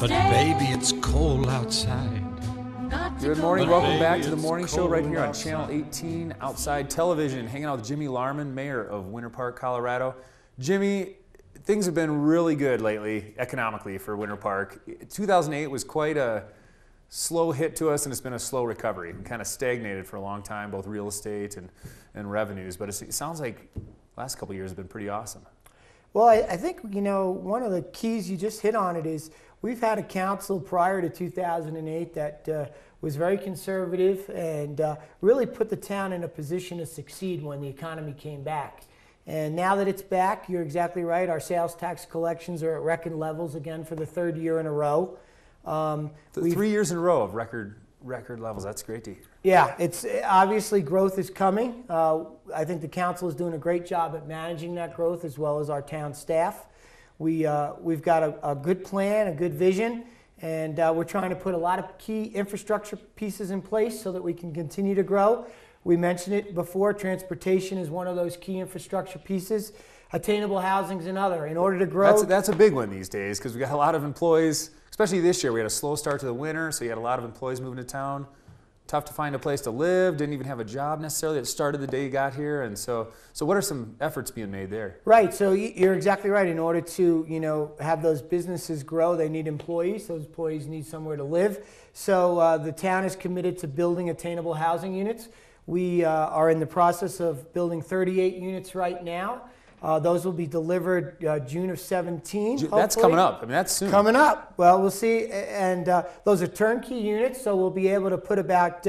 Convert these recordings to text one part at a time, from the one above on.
But baby, it's cold outside. Good morning, welcome back to the morning show right here on Channel 18 Outside Television. Hanging out with Jimmy Lahrman, mayor of Winter Park, Colorado. Jimmy, things have been really good lately economically for Winter Park. 2008 was quite a slow hit to us, and it's been a slow recovery. We kind of stagnated for a long time, both real estate and revenues, but it sounds like the last couple of years have been pretty awesome. Well, I think, you know, one of the keys, you just hit on it, is we've had a council prior to 2008 that was very conservative and really put the town in a position to succeed when the economy came back. And now that it's back, you're exactly right, our sales tax collections are at record levels again for the third year in a row. 3 years in a row of record levels. That's great to hear. Yeah, it's obviously growth is coming. I think the council is doing a great job at managing that growth, as well as our town staff. We've got a good plan, a good vision, and we're trying to put a lot of key infrastructure pieces in place so that we can continue to grow. We mentioned it before, transportation is one of those key infrastructure pieces. Attainable housing is another. In order to grow... That's a big one these days, because we got a lot of employees, especially this year. We had a slow start to the winter, so you had a lot of employees moving to town. Tough to find a place to live, didn't even have a job necessarily that started the day you got here, and so what are some efforts being made there? Right, so you're exactly right. In order to, you know, have those businesses grow, they need employees. Those employees need somewhere to live. So the town is committed to building attainable housing units. We are in the process of building 38 units right now. Those will be delivered June of 17. That's coming up. I mean, that's soon. Coming up. Well, we'll see. And those are turnkey units, so we'll be able to put about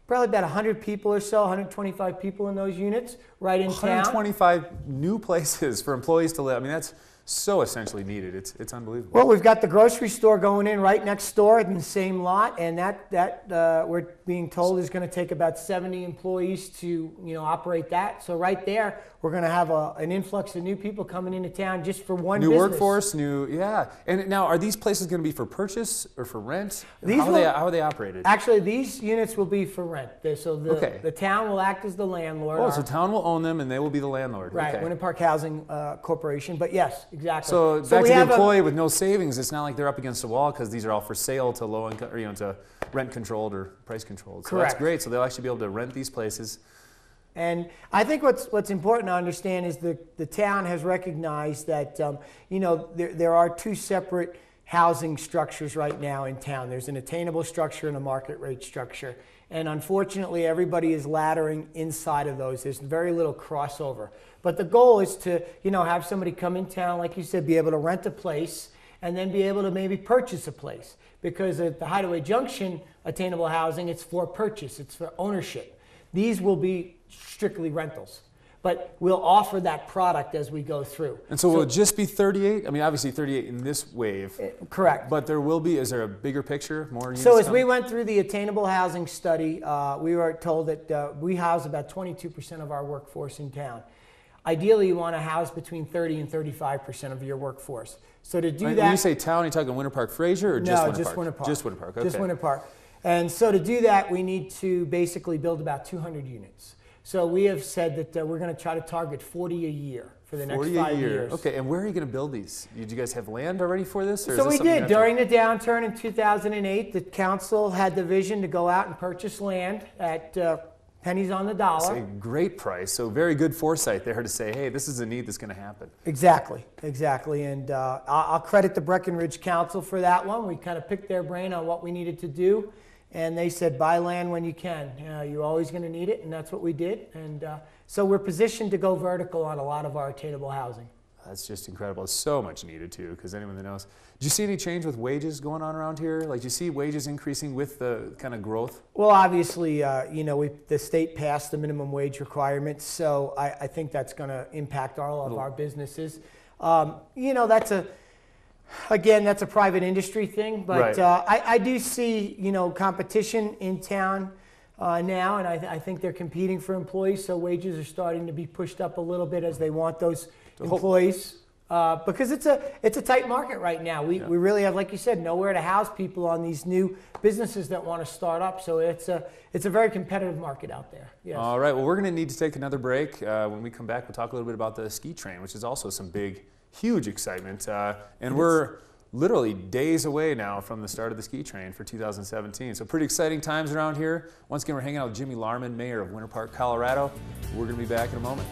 probably about 100 people or so, 125 people in those units right in town. 125 new places for employees to live. I mean, that's so essentially needed. It's unbelievable. Well, we've got the grocery store going in right next door in the same lot, and that we're being told is going to take about 70 employees to operate that. So right there, we're going to have an influx of new people coming into town just for one new business. Workforce, yeah. And now, are these places going to be for purchase or for rent? How are they operated? Actually, these units will be for rent. So the town will act as the landlord. Oh, so town will own them and they will be the landlord. Right, okay. Winter Park Housing Corporation. But yes, exactly. So back to the employee with no savings, it's not like they're up against a wall because these are all for sale to low income, or to rent controlled or price controlled. So correct. That's great. So they'll actually be able to rent these places. And I think what's important to understand is the town has recognized that there are two separate housing structures right now in town. There's an attainable structure and a market rate structure. And unfortunately, everybody is laddering inside of those. There's very little crossover. But the goal is to have somebody come in town, like you said, be able to rent a place and then be able to maybe purchase a place. Because at the Hideaway Junction attainable housing, it's for purchase, it's for ownership. These will be strictly rentals, but we'll offer that product as we go through. And so will it just be 38? I mean, obviously 38 in this wave. Correct. But there will be, is there a bigger picture, more units So as coming? we went through the attainable housing study, we were told that we house about 22% of our workforce in town. Ideally, you want to house between 30 and 35% of your workforce. So to do that... When you say town, are you talking Winter Park Fraser or just Winter Park? No, just Winter Park. Just Winter Park, okay. Just Winter Park. And so to do that, we need to basically build about 200 units. So we have said that we're going to try to target 40 a year for the next 5 years. Okay, and where are you going to build these? Did you guys have land already for this? Or so we did. During the downturn in 2008, the council had the vision to go out and purchase land at pennies on the dollar. That's a great price. So very good foresight there to say, hey, this is a need that's going to happen. Exactly. And I'll credit the Breckenridge Council for that one. We kind of picked their brain on what we needed to do. And they said, buy land when you can. You're always going to need it, and that's what we did. And so we're positioned to go vertical on a lot of our attainable housing. That's just incredible. It's so much needed, too, because anyone that knows. Did you see any change with wages going on around here? Like, do you see wages increasing with the kind of growth? Well, obviously, the state passed the minimum wage requirements, so I think that's going to impact all of our businesses. That's a private industry thing, but right. I do see, competition in town now, and I think they're competing for employees, so wages are starting to be pushed up a little bit as they want those employees. Because it's a tight market right now. We really have, like you said, nowhere to house people on these new businesses that want to start up. So it's a very competitive market out there. Yes. All right. Well, we're going to need to take another break. When we come back, we'll talk a little bit about the ski train, which is also some big, huge excitement. And we're literally days away now from the start of the ski train for 2017. So pretty exciting times around here. Once again, we're hanging out with Jimmy Lahrman, Mayor of Winter Park, Colorado. We're going to be back in a moment.